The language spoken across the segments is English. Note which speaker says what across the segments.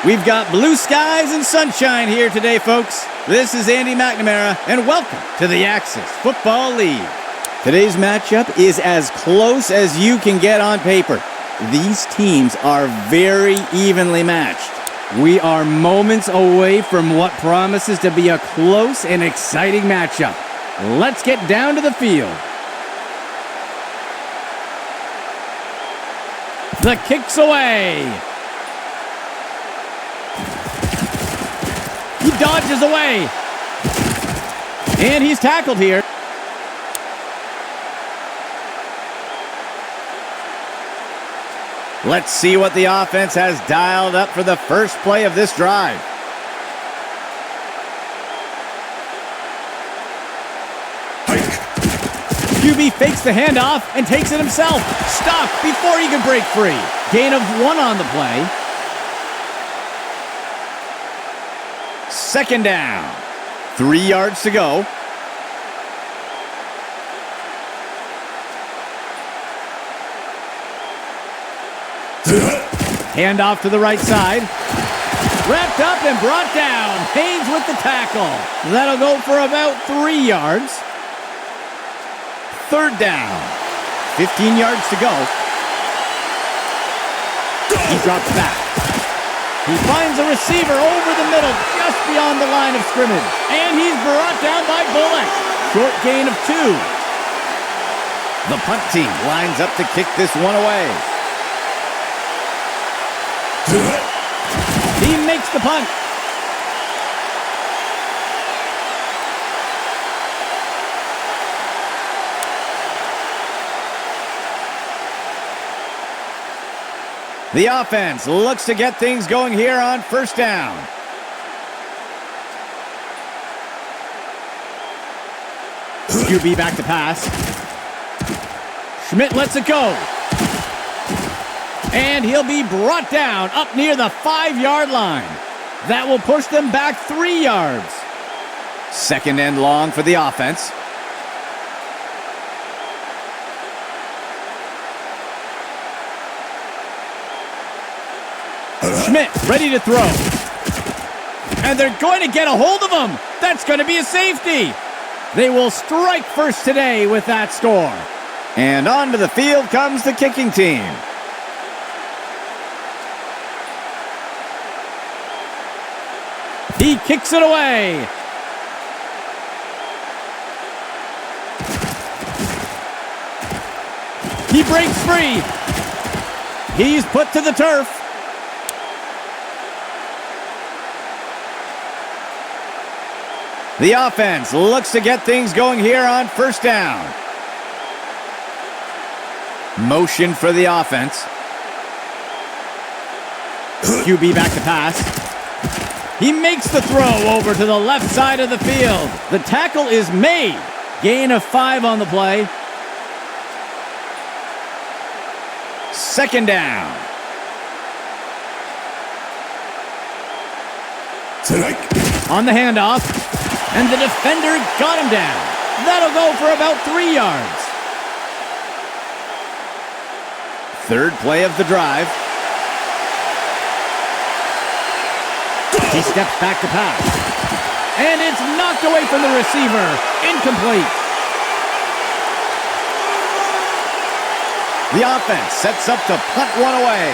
Speaker 1: We've got blue skies and sunshine here today, folks. This is Andy McNamara, and welcome to the Axis Football League. Today's matchup is as close as you can get on paper. These teams are very evenly matched. We are moments away from what promises to be a close and exciting matchup. Let's get down to the field. The kick's away. He dodges away. And he's tackled here. Let's see what the offense has dialed up for the first play of this drive. QB fakes the handoff and takes it himself. Stopped before he can break free. Gain of 1 on the play. Second down. 3 yards to go. Handoff to the right side. Wrapped up and brought down. Haynes with the tackle. That'll go for about 3 yards. Third down. 15 yards to go. He drops back. He finds a receiver over the middle, just beyond the line of scrimmage. And he's brought down by Bullock. Short gain of 2. The punt team lines up to kick this one away. He makes the punt. The offense looks to get things going here on first down. QB back to pass. Schmidt lets it go. And he'll be brought down up near the 5-yard line. That will push them back 3 yards. Second and long for the offense. Schmidt ready to throw. And they're going to get a hold of him. That's going to be a safety. They will strike first today with that score. And onto the field comes the kicking team. He kicks it away. He breaks free. He's put to the turf. The offense looks to get things going here on first down. Motion for the offense. QB back to pass. He makes the throw over to the left side of the field. The tackle is made. Gain of 5 on the play. Second down. On the handoff. And the defender got him down. That'll go for about 3 yards. Third play of the drive. He steps back to pass. And it's knocked away from the receiver. Incomplete. The offense sets up to punt one away.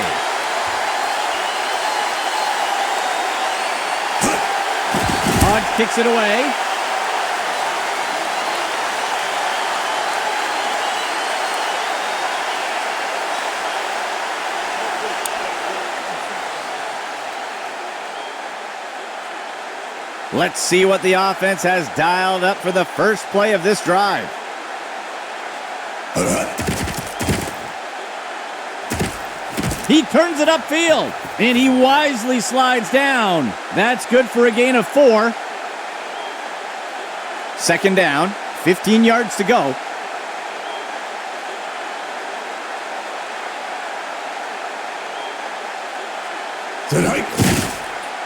Speaker 1: Hodge kicks it away. Let's see what the offense has dialed up for the first play of this drive. He turns it upfield, and he wisely slides down. That's good for a gain of 4. Second down, 15 yards to go.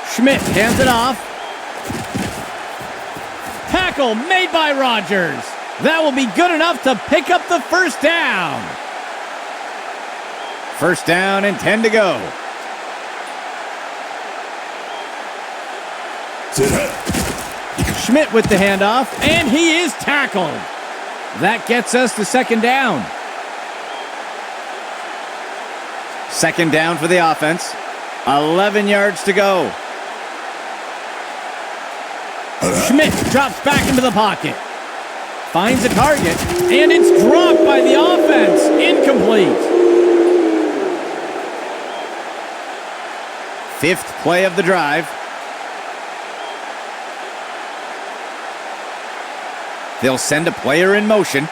Speaker 1: Schmidt hands it off. Tackle made by Rogers. That will be good enough to pick up the first down. First down and 10 to go. Schmidt with the handoff, and he is tackled. That gets us to second down. Second down for the offense. 11 yards to go. Schmidt drops back into the pocket. Finds a target, and it's dropped by the offense. Incomplete. Fifth play of the drive. They'll send a player in motion.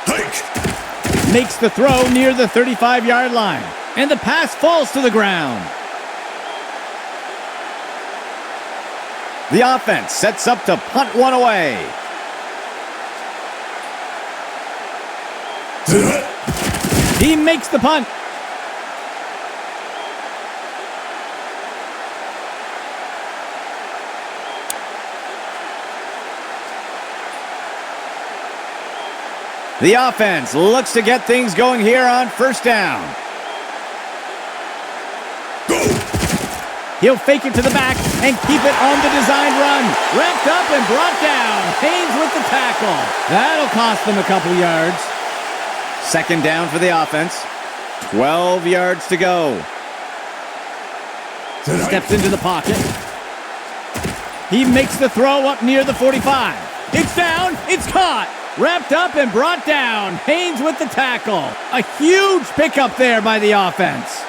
Speaker 1: Hike. Makes the throw near the 35-yard line. And the pass falls to the ground. The offense sets up to punt one away. He makes the punt. The offense looks to get things going here on first down. Go. He'll fake it to the back and keep it on the designed run. Wrapped up and brought down. Haynes with the tackle. That'll cost them a couple yards. Second down for the offense. 12 yards to go. Steps into the pocket. He makes the throw up near the 45. It's down. It's caught. Wrapped up and brought down. Haynes with the tackle. A huge pickup there by the offense.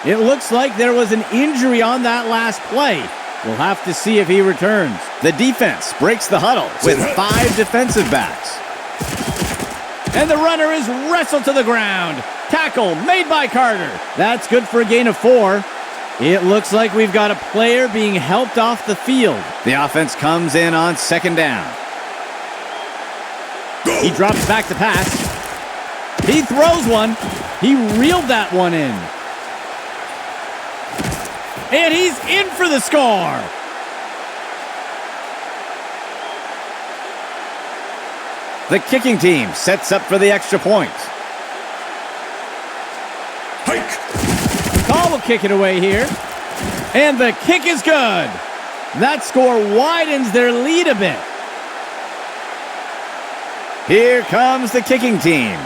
Speaker 1: It looks like there was an injury on that last play. We'll have to see if he returns. The defense breaks the huddle with 5 defensive backs. And the runner is wrestled to the ground. Tackle made by Carter. That's good for a gain of 4. It looks like we've got a player being helped off the field. The offense comes in on second down. He drops back to pass. He throws one. He reeled that one in. And he's in for the score. The kicking team sets up for the extra point. Hike. Call will kick it away here. And the kick is good. That score widens their lead a bit. Here comes the kicking team.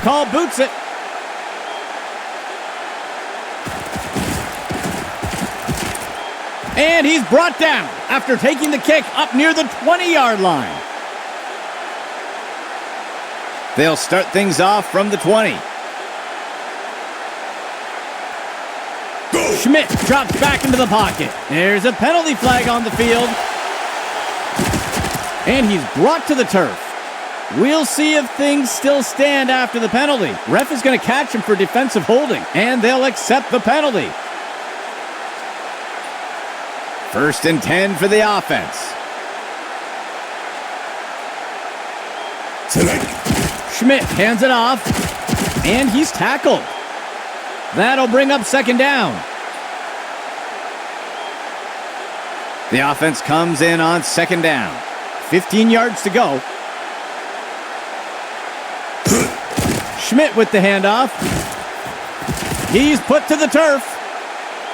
Speaker 1: McCall boots it. And he's brought down after taking the kick up near the 20-yard line. They'll start things off from the 20. Schmidt drops back into the pocket. There's a penalty flag on the field. And he's brought to the turf. We'll see if things still stand after the penalty. Ref is going to catch him for defensive holding, and they'll accept the penalty. First and 10 for the offense. Schmidt hands it off, and he's tackled. That'll bring up second down. The offense comes in on second down. 15 yards to go. Schmidt with the handoff. He's put to the turf.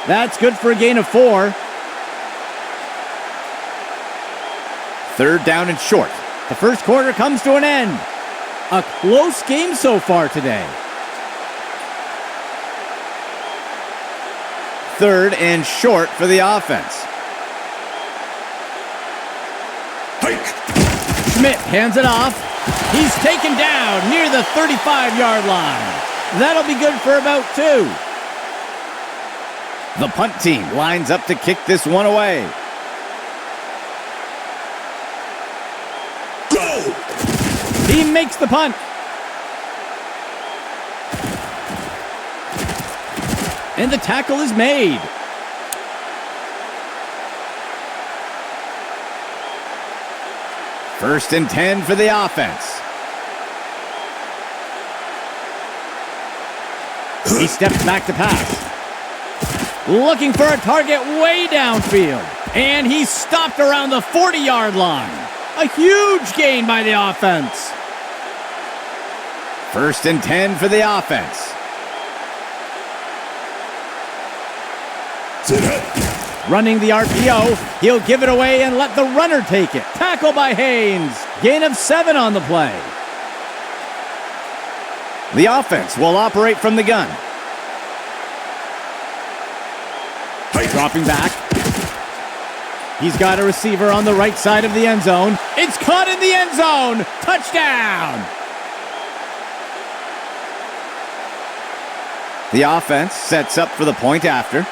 Speaker 1: That's good for a gain of 4. Third down and short. The first quarter comes to an end. A close game so far today. Third and short for the offense. Hike. Schmidt hands it off. He's taken down near the 35-yard line. That'll be good for about 2. The punt team lines up to kick this one away. Go! He makes the punt. And the tackle is made. First and 10 for the offense. He steps back to pass. Looking for a target way downfield. And he's stopped around the 40-yard line. A huge gain by the offense. First and 10 for the offense. Running the RPO, he'll give it away and let the runner take it. Tackle by Haynes. Gain of 7 on the play. The offense will operate from the gun. Dropping back. He's got a receiver on the right side of the end zone. It's caught in the end zone. Touchdown. The offense sets up for the point after.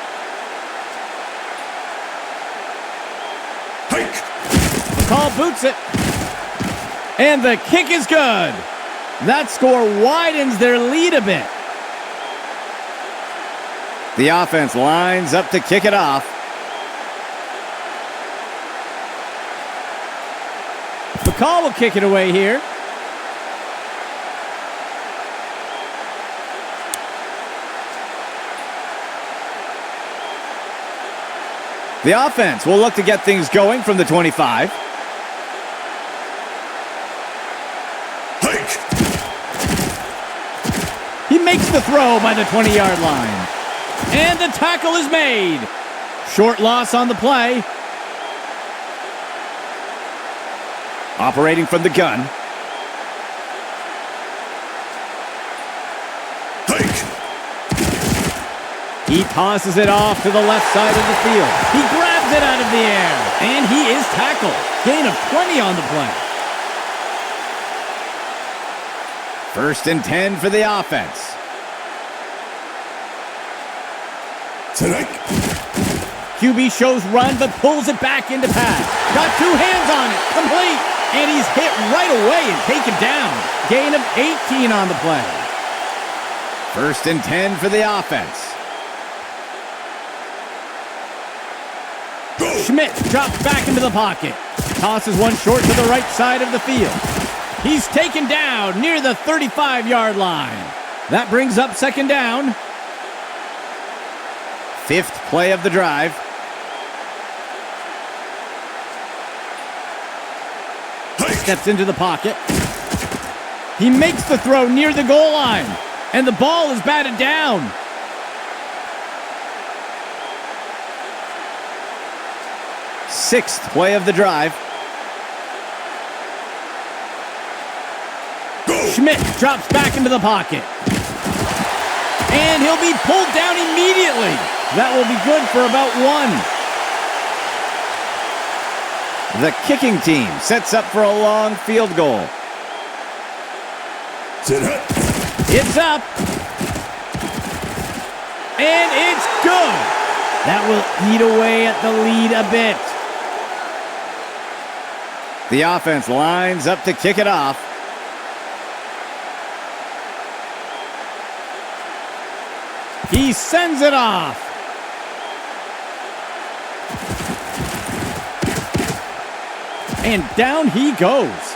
Speaker 1: McCall boots it. And the kick is good. That score widens their lead a bit. The offense lines up to kick it off. McCall will kick it away here. The offense will look to get things going from the 25. He makes the throw by the 20-yard line. And the tackle is made. Short loss on the play. Operating from the gun. He tosses it off to the left side of the field. He grabs it out of the air. And he is tackled. Gain of 20 on the play. 1st and 10 for the offense. QB shows run, but pulls it back into pass. Got 2 hands on it. Complete. And he's hit right away and taken down. Gain of 18 on the play. 1st and 10 for the offense. Schmidt drops back into the pocket. Tosses one short to the right side of the field. He's taken down near the 35-yard line. That brings up 2nd down. 5th play of the drive. Steps into the pocket. He makes the throw near the goal line. And the ball is batted down. Sixth play of the drive. Schmidt drops back into the pocket. And he'll be pulled down immediately. That will be good for about 1. The kicking team sets up for a long field goal. It's up. And it's good. That will eat away at the lead a bit. The offense lines up to kick it off. He sends it off. And down he goes.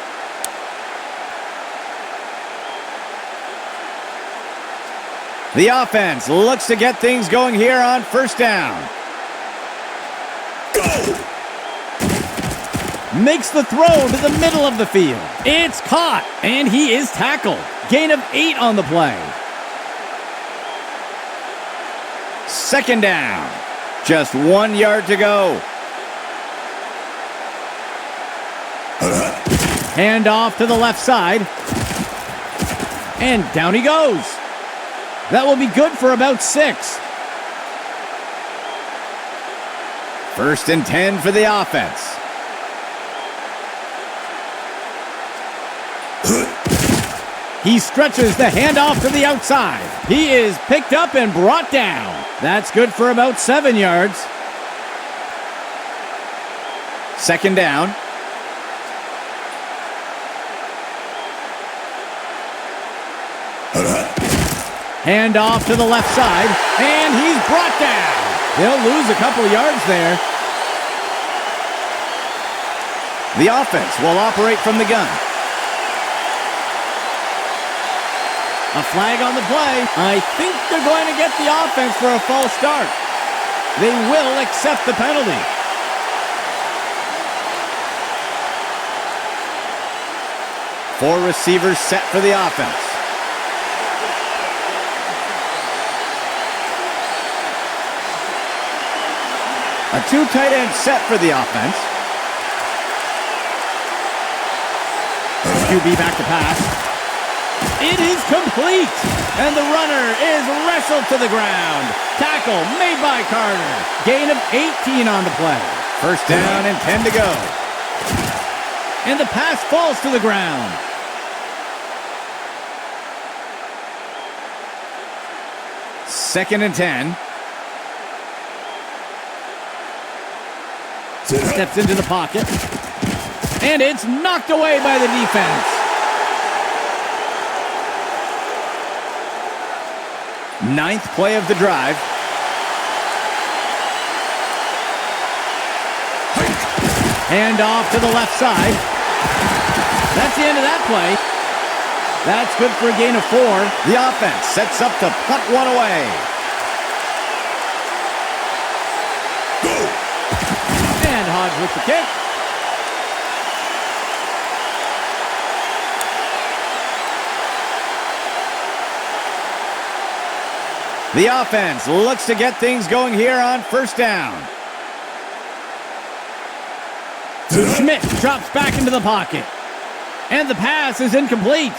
Speaker 1: The offense looks to get things going here on 1st down. Go! Makes the throw to the middle of the field. It's caught, and he is tackled. Gain of 8 on the play. 2nd down. Just 1 yard to go. Hand off to the left side. And down he goes. That will be good for about 6. 1st and 10 for the offense. He stretches the handoff to the outside. He is picked up and brought down. That's good for about 7 yards. 2nd down. Hand off to the left side, and he's brought down. They'll lose a couple yards there. The offense will operate from the gun. A flag on the play. I think they're going to get the offense for a false start. They will accept the penalty. Four receivers set for the offense. A two tight end set for the offense. QB back to pass. It is complete. And the runner is wrestled to the ground. Tackle made by Carter. Gain of 18 on the play. First down and 10 to go. And the pass falls to the ground. Second and 10. Steps into the pocket. And it's knocked away by the defense. Ninth play of the drive. Hand off to the left side. That's the end of that play. That's good for a gain of 4. The offense sets up to punt one away. And Hodge with the kick. The offense looks to get things going here on first down. Schmidt drops back into the pocket. And the pass is incomplete.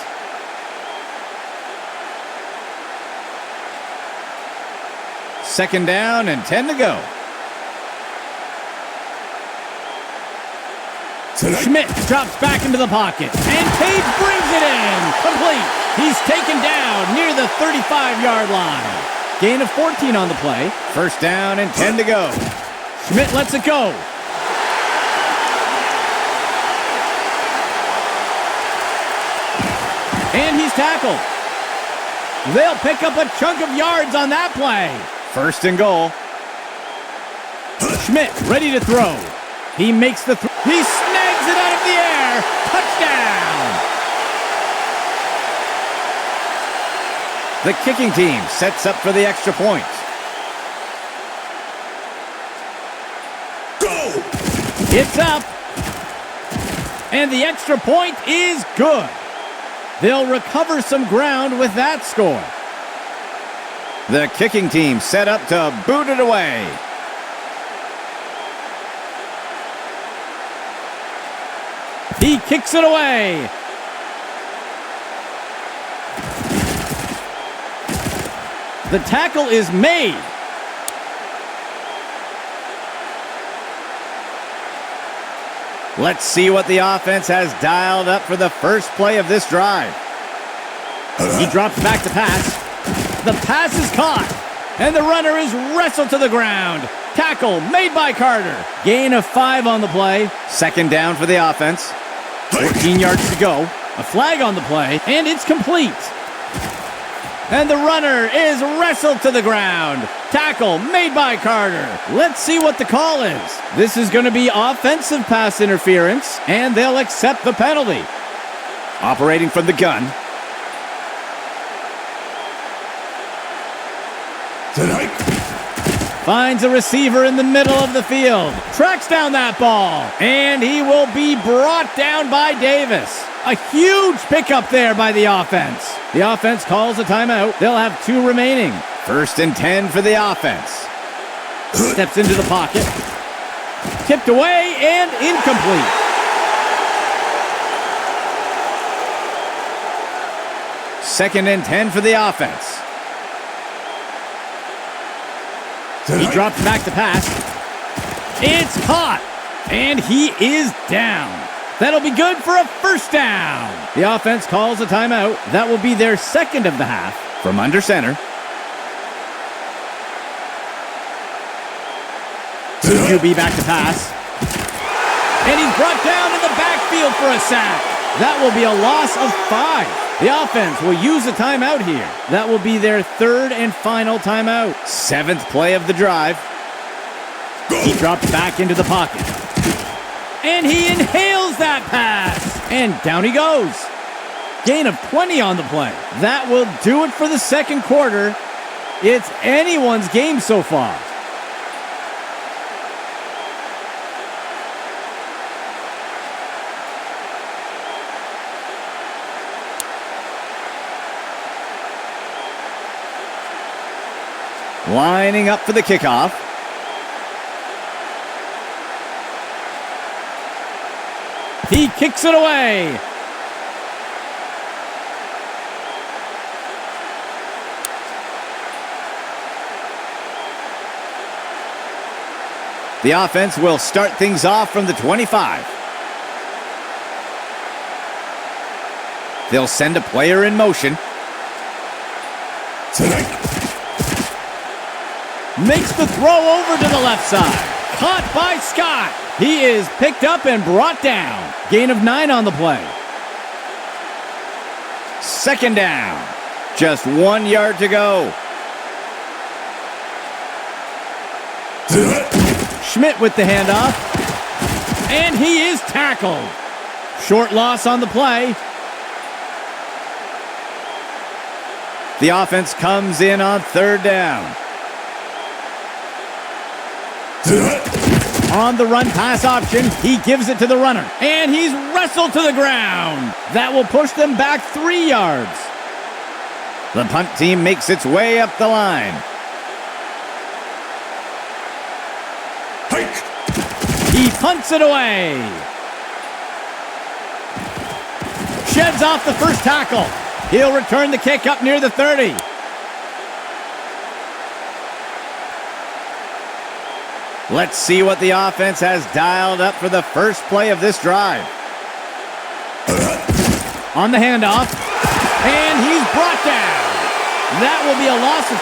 Speaker 1: Second down and 10 to go. Schmidt drops back into the pocket. And Page brings it in. Complete. He's taken down near the 35-yard line. Gain of 14 on the play. First down and 10 to go. Schmidt lets it go. And he's tackled. They'll pick up a chunk of yards on that play. First and goal. Schmidt ready to throw. He makes the throw. He snags it out of the air. Touchdown. The kicking team sets up for the extra point. Go! It's up. And the extra point is good. They'll recover some ground with that score. The kicking team set up to boot it away. He kicks it away. The tackle is made. Let's see what the offense has dialed up for the first play of this drive. He drops back to pass. The pass is caught. And the runner is wrestled to the ground. Tackle made by Carter. Gain of 5 on the play. Second down for the offense. 14 yards to go. A flag on the play. And it's complete. And the runner is wrestled to the ground. Tackle made by Carter. Let's see what the call is. This is going to be offensive pass interference, and they'll accept the penalty. Operating from the gun. Finds a receiver in the middle of the field. Tracks down that ball. And he will be brought down by Davis. A huge pickup there by the offense. The offense calls a timeout. They'll have 2 remaining. First and 10 for the offense. Steps into the pocket. Tipped away and incomplete. Second and 10 for the offense. He drops back to pass. It's caught. And he is down. That'll be good for a first down. The offense calls a timeout. That will be their second of the half. From under center. QB back to pass. And he's brought down in the backfield for a sack. That will be a loss of 5. The offense will use a timeout here. That will be their third and final timeout. 7th play of the drive. He drops back into the pocket. And he inhales that pass. And down he goes. Gain of 20 on the play. That will do it for the second quarter. It's anyone's game so far. Lining up for the kickoff. He kicks it away. The offense will start things off from the 25. They'll send a player in motion. Makes the throw over to the left side. Caught by Scott. He is picked up and brought down. Gain of 9 on the play. Second down. Just 1 yard to go. Schmidt with the handoff. And he is tackled. Short loss on the play. The offense comes in on third down. On the run pass option, he gives it to the runner. And he's wrestled to the ground. That will push them back 3 yards. The punt team makes its way up the line.
Speaker 2: Hike.
Speaker 1: He punts it away. Sheds off the first tackle. He'll return the kick up near the 30. Let's see what the offense has dialed up for the first play of this drive. On the handoff, and he's brought down. That will be a loss of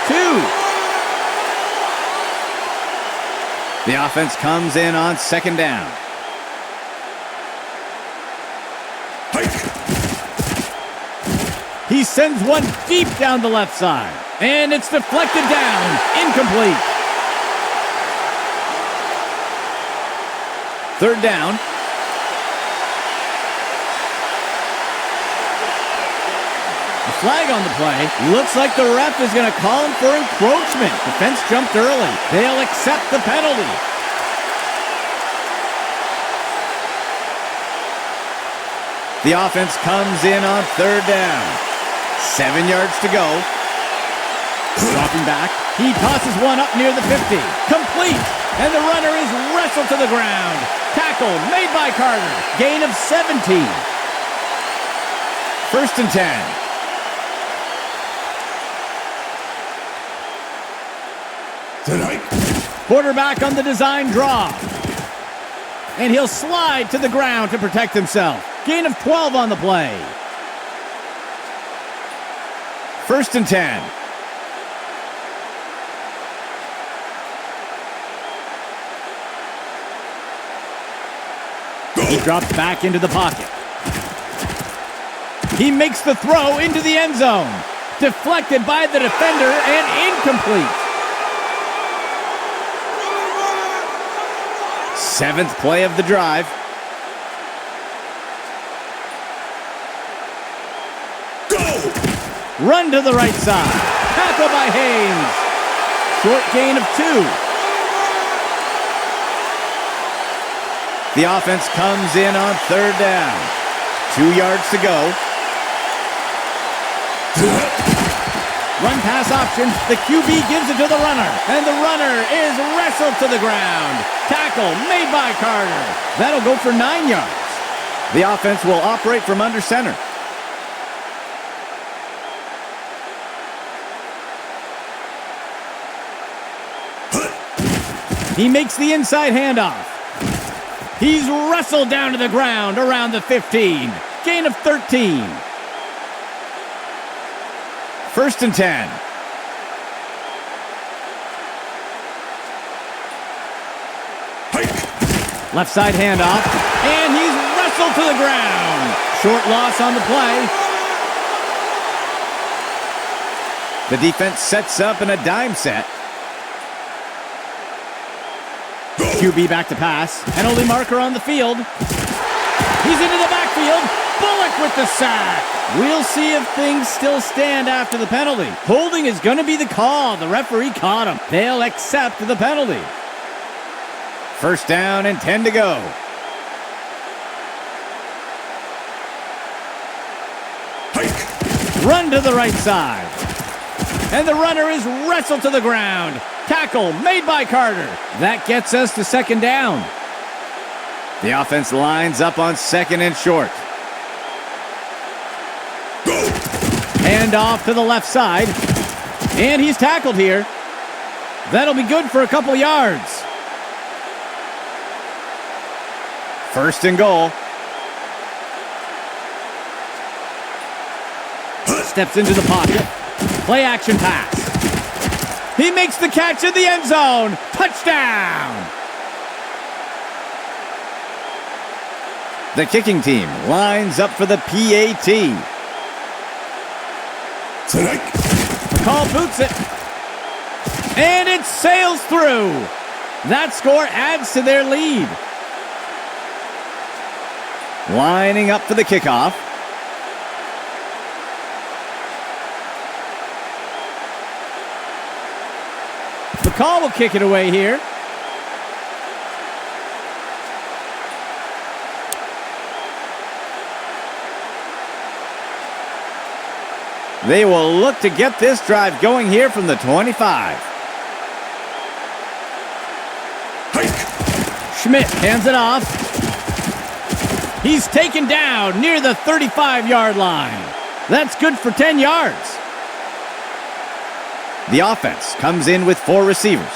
Speaker 1: 2. The offense comes in on second down. He sends one deep down the left side, and it's deflected down, incomplete. Third down. A flag on the play. Looks like the ref is going to call him for encroachment. Defense jumped early. They'll accept the penalty. The offense comes in on third down. 7 yards to go. Dropping back. He tosses one up near the 50. Complete. And the runner is wrestled to the ground. Tackle made by Carter. Gain of 17. First and 10.
Speaker 2: Tonight.
Speaker 1: Quarterback on the design draw. And he'll slide to the ground to protect himself. Gain of 12 on the play. First and 10. He drops back into the pocket. He makes the throw into the end zone. Deflected by the defender and incomplete. 7th play of the drive.
Speaker 2: Go!
Speaker 1: Run to the right side. Tackle by Haynes. Short gain of 2. The offense comes in on third down. 2 yards to go. Run pass option. The QB gives it to the runner. And the runner is wrestled to the ground. Tackle made by Carter. That'll go for 9 yards. The offense will operate from under center. He makes the inside handoff. He's wrestled down to the ground around the 15. Gain of 13. First and 10. Left side handoff. And he's wrestled to the ground. Short loss on the play. The defense sets up in a dime set. QB back to pass. Penalty marker on the field. He's into the backfield. Bullock with the sack. We'll see if things still stand after the penalty. Holding is going to be the call. The referee caught him. They'll accept the penalty. First down and 10 to go. Run to the right side. And the runner is wrestled to the ground. Tackle made by Carter. That gets us to second down. The offense lines up on second and short.
Speaker 2: Go!
Speaker 1: Hand off to the left side. And he's tackled here. That'll be good for a couple yards. First and goal. Steps into the pocket. Play action pass. He makes the catch in the end zone. Touchdown! The kicking team lines up for the PAT.
Speaker 2: Tonight.
Speaker 1: McCall boots it. And it sails through. That score adds to their lead. Lining up for the kickoff. McCall will kick it away here. They will look to get this drive going here from the 25.
Speaker 2: Hike.
Speaker 1: Schmidt hands it off. He's taken down near the 35-yard line. That's good for 10 yards. The offense comes in with 4 receivers.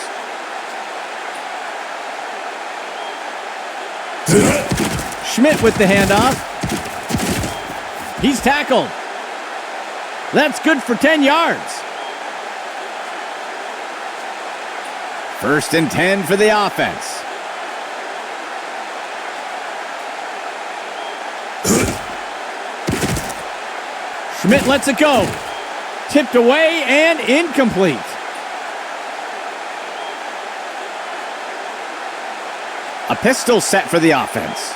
Speaker 1: Schmidt with the handoff. He's tackled. That's good for 10 yards. First and 10 for the offense. Schmidt lets it go. Tipped away and incomplete. A pistol set for the offense.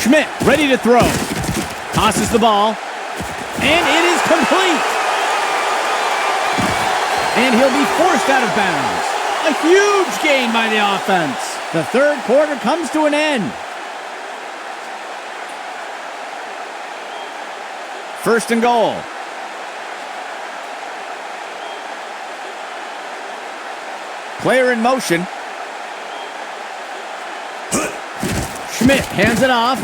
Speaker 1: Schmidt ready to throw. Tosses the ball. And it is complete. And he'll be forced out of bounds. A huge gain by the offense. The third quarter comes to an end. First and goal. Player in motion. Schmidt hands it off.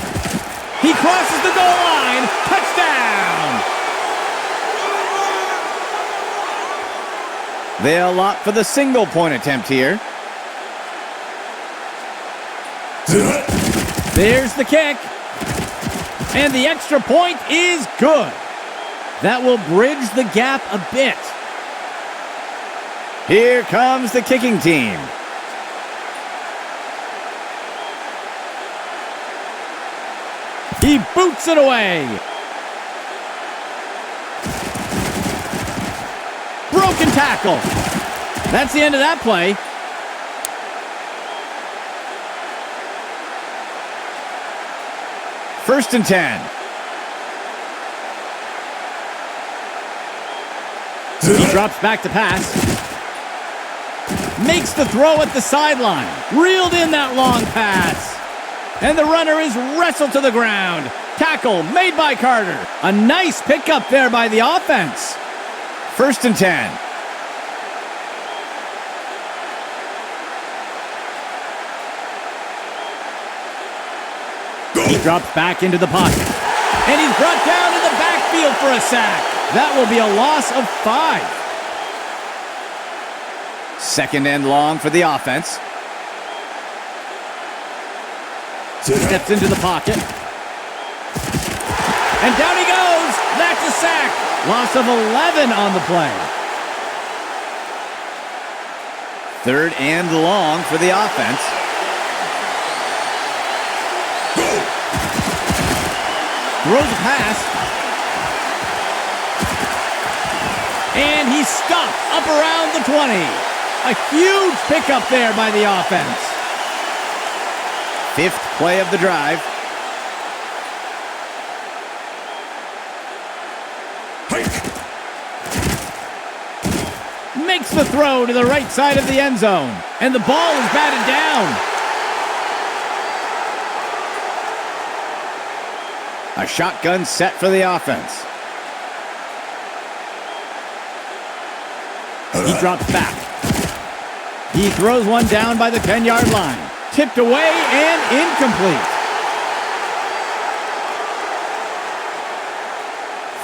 Speaker 1: He crosses the goal line. Touchdown! They'll opt for the single-point attempt here. There's the kick. And the extra point is good. That will bridge the gap a bit. Here comes the kicking team. He boots it away. Broken tackle. That's the end of that play. First and 10. He drops back to pass. Makes the throw at the sideline. Reeled in that long pass. And the runner is wrestled to the ground. Tackle made by Carter. A nice pickup there by the offense. First and 10. He drops back into the pocket. And he's brought down in the backfield for a sack. That will be a loss of 5. Second and long for the offense. Steps into the pocket. And down he goes. That's a sack. Loss of 11 on the play. Third and long for the offense. Throws a pass. And he's stopped up around the 20. A huge pickup there by the offense. 5th play of the drive. Makes the throw to the right side of the end zone. And the ball is batted down. A shotgun set for the offense. He drops back. He throws one down by the 10-yard line. Tipped away and incomplete.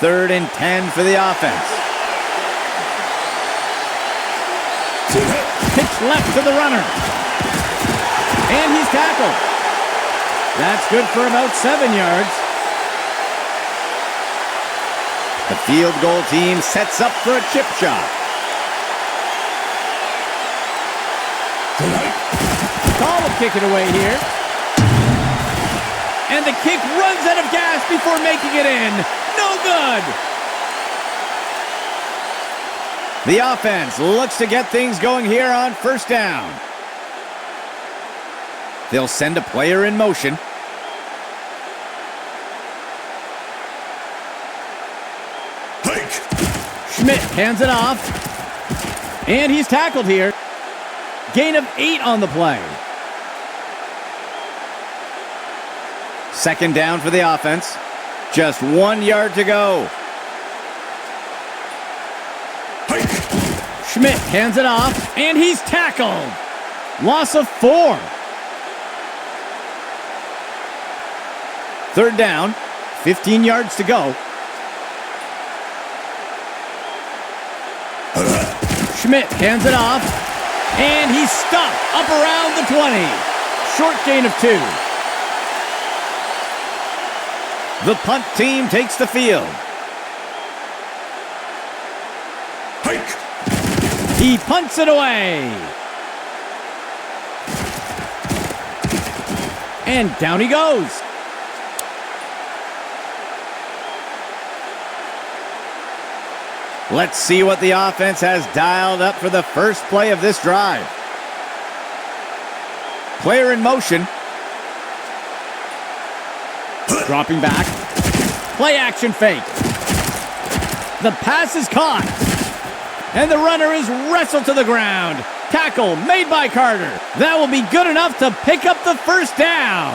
Speaker 1: 3rd and 10 for the offense. Pitch left to the runner. And he's tackled. That's good for about 7 yards. The field goal team sets up for a chip shot. Call will kick it away here. And the kick runs out of gas before making it in. No good. The offense looks to get things going here on 1st down. They'll send a player in motion. Schmidt hands it off. And he's tackled here. Gain of 8 on the play. 2nd down for the offense. Just 1 yard to go. Schmidt hands it off, and he's tackled. Loss of 4. 3rd down, 15 yards to go. Schmidt hands it off, and he's stopped up around the 20. Short gain of 2. The punt team takes the field. He punts it away. And down he goes. Let's see what the offense has dialed up for the first play of this drive. Player in motion. Dropping back. Play action fake. The pass is caught. And the runner is wrestled to the ground. Tackle made by Carter. That will be good enough to pick up the 1st down.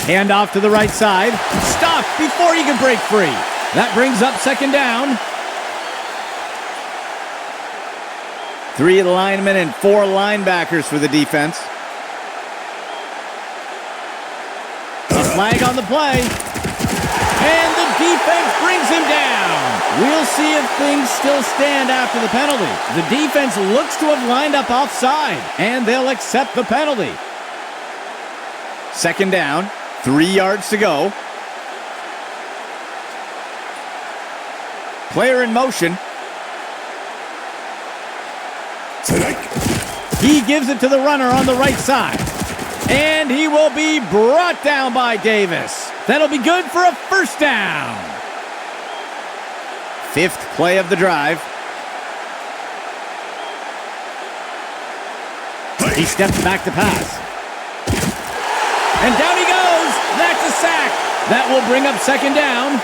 Speaker 1: Hand off to the right side. Stopped before he can break free. That brings up 2nd down. 3 linemen and 4 linebackers for the defense. A flag on the play. And the defense brings him down. We'll see if things still stand after the penalty. The defense looks to have lined up offside, and they'll accept the penalty. 2nd down, 3 yards to go. Player in motion. He gives it to the runner on the right side. And he will be brought down by Davis. That'll be good for a 1st down. 5th play of the drive. He steps back to pass. And down he goes. That's a sack. That will bring up 2nd down.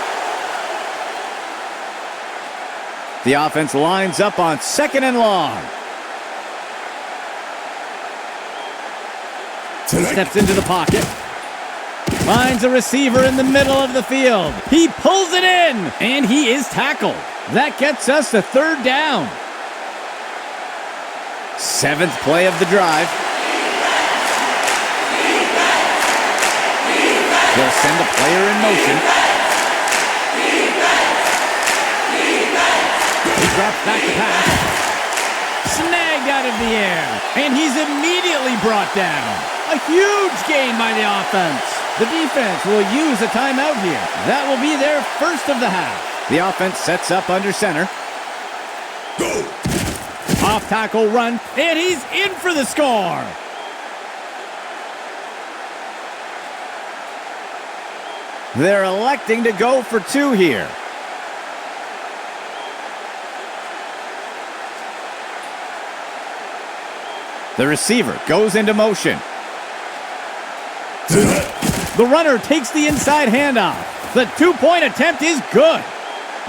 Speaker 1: The offense lines up on 2nd and long. Steps into the pocket. Finds a receiver in the middle of the field. He pulls it in, and he is tackled. That gets us to 3rd down. 7th play of the drive. They'll send a player in motion. He drops back to pass. Snagged out of the air, and he's immediately brought down. A huge gain by the offense. The defense will use a timeout here. That will be their 1st of the half. The offense sets up under center.
Speaker 2: Go!
Speaker 1: Off tackle run, and he's in for the score. They're electing to go for 2 here. The receiver goes into motion. The runner takes the inside handoff. The 2-point attempt is good.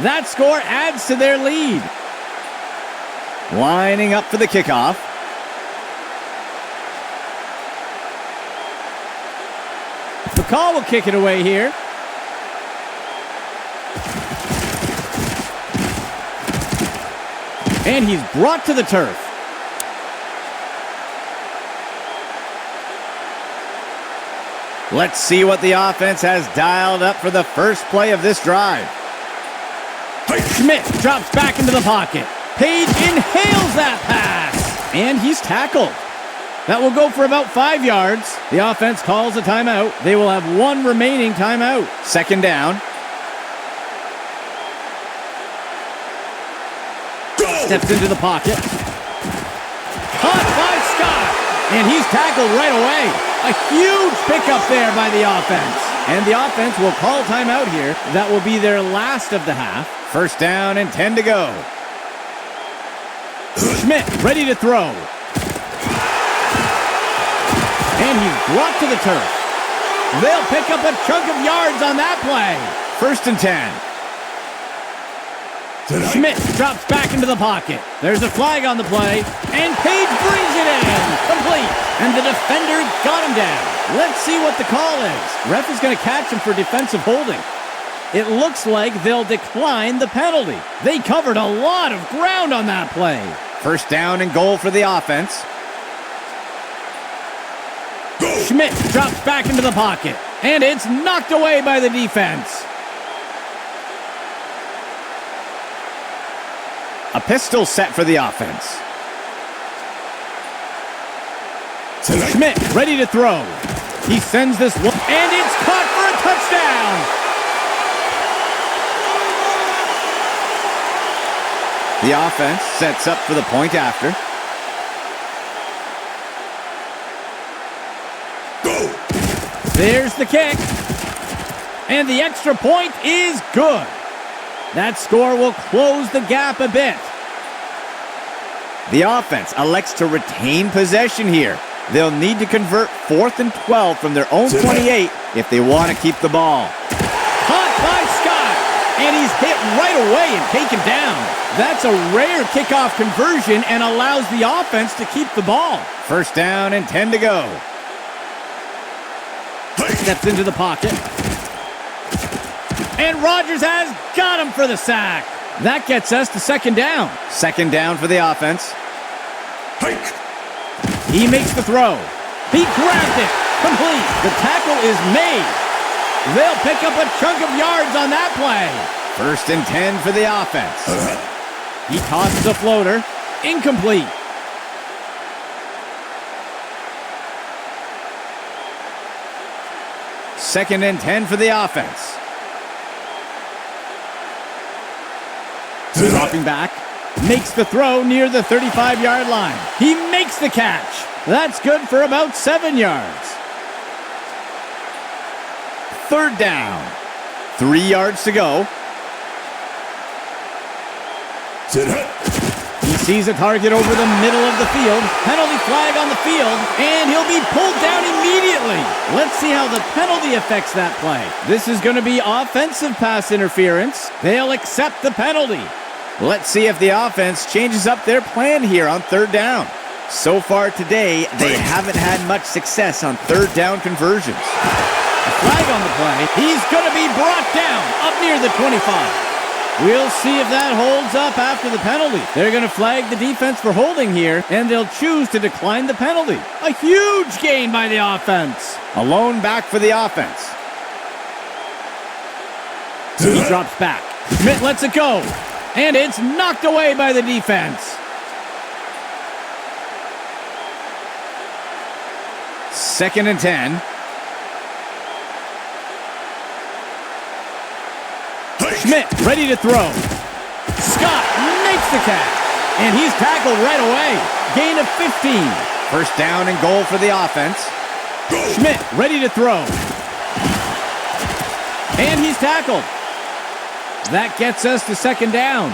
Speaker 1: That score adds to their lead. Lining up for the kickoff. McCall will kick it away here. And he's brought to the turf. Let's see what the offense has dialed up for the first play of this drive. Schmidt drops back into the pocket. Page inhales that pass. And he's tackled. That will go for about 5 yards. The offense calls a timeout. They will have one remaining timeout. Second down. Steps into the pocket. Caught by Scott. And he's tackled right away. A huge pickup there by the offense. And the offense will call timeout here. That will be their last of the half. First down and 10 to go. Schmidt ready to throw. And he's brought to the turf. They'll pick up a chunk of yards on that play. First and 10. Schmidt drops back into the pocket. There's a flag on the play, and Page brings it in. Complete. And the defender got him down. Let's see what the call is. Ref is going to catch him for defensive holding. It looks like they'll decline the penalty. They covered a lot of ground on that play. First down and goal for the offense. Schmidt drops back into the pocket, and it's knocked away by the defense. A pistol set for the offense. Schmidt ready to throw. He sends this one, and it's caught for a touchdown. The offense sets up for the point after. There's the kick. And the extra point is good. That score will close the gap a bit. The offense elects to retain possession here. They'll need to convert 4th and 12 from their own 28 if they want to keep the ball. Caught by Scott, and he's hit right away and taken down. That's a rare kickoff conversion and allows the offense to keep the ball. First down and 10 to go. Steps into the pocket. And Rodgers has got him for the sack. That gets us to second down. Second down for the offense. He makes the throw. He grabbed it. Complete. The tackle is made. They'll pick up a chunk of yards on that play. First and 10 for the offense. He tosses a floater. Incomplete. Second and 10 for the offense. Dropping back, makes the throw near the 35-yard line. He makes the catch. That's good for about 7 yards. Third down. 3 yards to go. He sees a target over the middle of the field. Penalty flag on the field, and he'll be pulled down immediately. Let's see how the penalty affects that play. This is going to be offensive pass interference. They'll accept the penalty. Let's see if the offense changes up their plan here on third down. So far today, they haven't had much success on third down conversions. A flag on the play. He's going to be brought down up near the 25. We'll see if that holds up after the penalty. They're going to flag the defense for holding here, and they'll choose to decline the penalty. A huge gain by the offense. A lone back for the offense. He drops back. Schmidt lets it go. And it's knocked away by the defense. Second and 10. Schmidt ready to throw. Scott makes the catch. And he's tackled right away. Gain of 15. First down and goal for the offense. Schmidt ready to throw. And he's tackled. That gets us to second down.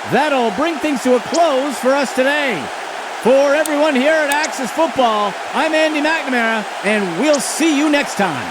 Speaker 1: That'll bring things to a close for us today. For everyone here at Axis Football, I'm Andy McNamara, and we'll see you next time.